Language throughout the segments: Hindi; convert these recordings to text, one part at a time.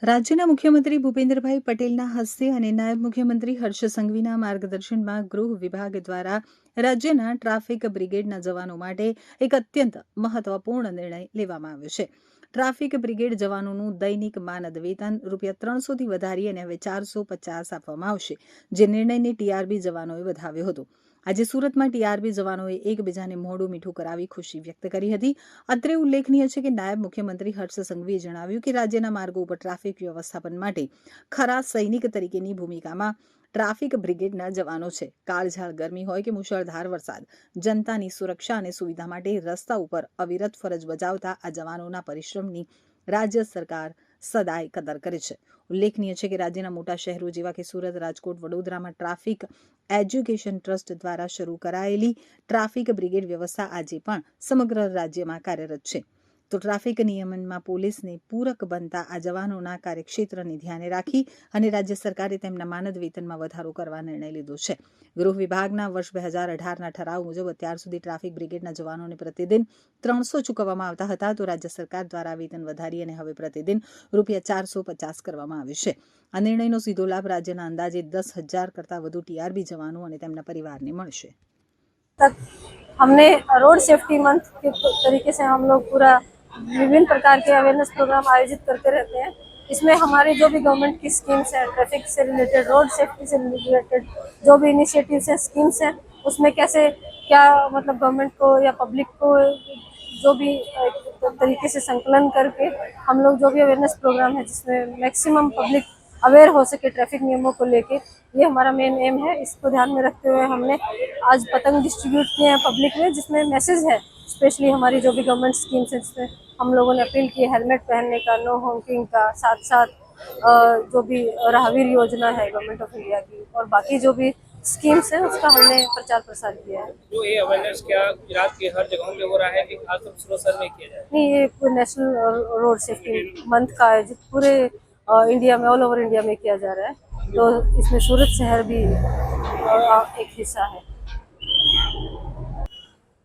રાજ્યના મુખ્યમંત્રી ભૂપેન્દ્રભાઈ પટેલના હસ્તે અને નાયબ મુખ્યમંત્રી હર્ષ સંઘવીના માર્ગદર્શનમાં ગૃહ વિભાગ દ્વારા રાજ્યના ટ્રાફિક બ્રિગેડના જવાનો માટે એક અત્યંત મહત્વપૂર્ણ નિર્ણય લેવામાં આવ્યો છે. ટ્રાફિક બ્રિગેડ જવાનોનું દૈનિક માનદ વેતન ₹300થી વધારી અને હવે 450 આપવામાં આવશે, જે નિર્ણયને ટીઆરબી જવાનોએ વધાવ્યો હતો. આજે સુરતમાં ટીઆરબી જવાનોએ એકબીજાને મોઢું મીઠું કરાવી ખુશી વ્યક્ત કરી હતી. અત્રે ઉલ્લેખનીય છે કે નાયબ મુખ્યમંત્રી હર્ષ સંઘવીએ જણાવ્યું કે રાજ્યના માર્ગો ઉપર ટ્રાફિક વ્યવસ્થાપન માટે ખરા સૈનિક તરીકેની ભૂમિકામાં ટ્રાફિક બ્રિગેડના જવાનો છે. કાળઝાળ ગરમી હોય કે મુશળધાર વરસાદ, જનતાની સુરક્ષા અને સુવિધા માટે રસ્તા ઉપર અવિરત ફરજ બજાવતા આ જવાનોના પરિશ્રમની રાજ્ય સરકાર સદાય કદર કરે છે. ઉલ્લેખનીય છે કે રાજ્યના મોટા શહેરો જેવા કે સુરત, રાજકોટ, વડોદરામાં ટ્રાફિક એજ્યુકેશન ટ્રસ્ટ દ્વારા શરૂ કરાયેલી ટ્રાફિક બ્રિગેડ વ્યવસ્થા આજે પણ સમગ્ર રાજ્યમાં કાર્યરત છે. તો ટ્રાફિક નિયમનમાં પોલીસને પૂરક બનતા આ જવાનોના કાર્યક્ષેત્રને ધ્યાને રાખી અને રાજ્ય સરકારે તેમના માનદ વેતનમાં વધારો કરવા નિર્ણય લીધો છે. ગૃહ વિભાગના વર્ષ 2018ના ઠરાવ મુજબ અત્યાર સુધી ટ્રાફિક બ્રિગેડના જવાનોને પ્રતિદિન 300 ચૂકવવામાં આવતા હતા, તો રાજ્ય સરકાર દ્વારા વેતન વધારી અને હવે પ્રતિદિન ₹450 કરવામાં આવ્યું છે. આ નિર્ણયનો સીધો લાભ રાજ્યના અંદાજે 10,000 કરતાં વધુ ટીઆરબી જવાનો અને તેમના પરિવારને મળશે. हमने रोड सेफ्टी मंथ के तरीके से हम लोग पूरा विभिन्न प्रकार के अवेयरनेस प्रोग्राम आयोजित करते रहते हैं। इसमें हमारी जो भी गवर्नमेंट की स्कीम्स हैं, ट्रैफिक से रिलेटेड, रोड सेफ्टी से रिलेटेड जो भी इनिशिएटिव्स हैं, स्कीम्स हैं, उसमें कैसे क्या मतलब गवर्नमेंट को या पब्लिक को जो भी तरीके से संकलन करके हम लोग जो भी अवेयरनेस प्रोग्राम है जिसमें मैक्सिमम पब्लिक अवेयर हो सके ट्रैफिक नियमों को लेके, ये हमारा मेन एम है। इसको ध्यान में रखते हुए हमने आज पतंग डिस्ट्रीब्यूट किए हैं पब्लिक में, जिसमें मैसेज है स्पेशली हमारी जो भी गवर्नमेंट स्कीम्स है जिसमें हम लोगों ने अपील की है हेलमेट पहनने का, नो हॉकिंग का, साथ साथ जो भी राहगीर योजना है गवर्नमेंट ऑफ इंडिया की और बाकी जो भी स्कीम्स है उसका हमने प्रचार प्रसार किया है। जो ये अवेयरनेस क्या गुजरात के हर जगहों पे हो रहा है कि खासतौर सूरत शहर में किया जाए? नहीं, ये नेशनल रोड सेफ्टी मंथ का आयोजित पूरे इंडिया में, ऑल ओवर इंडिया में किया जा रहा है, तो इसमें सूरत शहर भी एक हिस्सा है।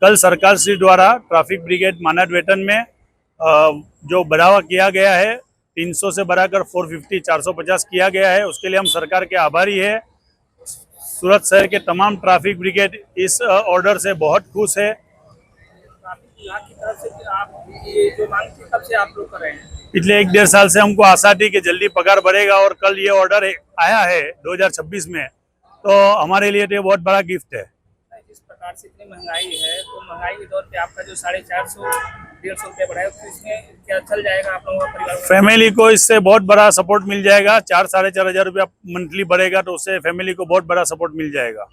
कल सरकार श्री द्वारा ट्रैफिक ब्रिगेड मानद वेतन में जो बढ़ावा किया गया है 300 से बढ़ाकर 450 450 किया गया है, उसके लिए हम सरकार के आभारी है। सूरत शहर के तमाम ट्रैफिक ब्रिगेड इस ऑर्डर से बहुत खुश है। ट्रैफिक विभाग की तरफ से आप ये जो मांग थी कब से आप लोग कर रहे हैं? पिछले 1-1.5 साल से हमको आशा थी कि जल्दी पगार बढ़ेगा और कल ये ऑर्डर आया है 2026 में, तो हमारे लिए तो ये बहुत बड़ा गिफ्ट है। जिस प्रकार से इतनी महंगाई है, तो महंगाई के दौर पे आपका जो 450-150 रुपये बढ़ाया, तो इसमें क्या चल जाएगा आप लोगों का परिवार? फैमिली को इससे बहुत बड़ा सपोर्ट मिल जाएगा। 4-4.5 हज़ार रुपया मंथली बढ़ेगा, तो उससे फैमिली को बहुत बड़ा सपोर्ट मिल जाएगा।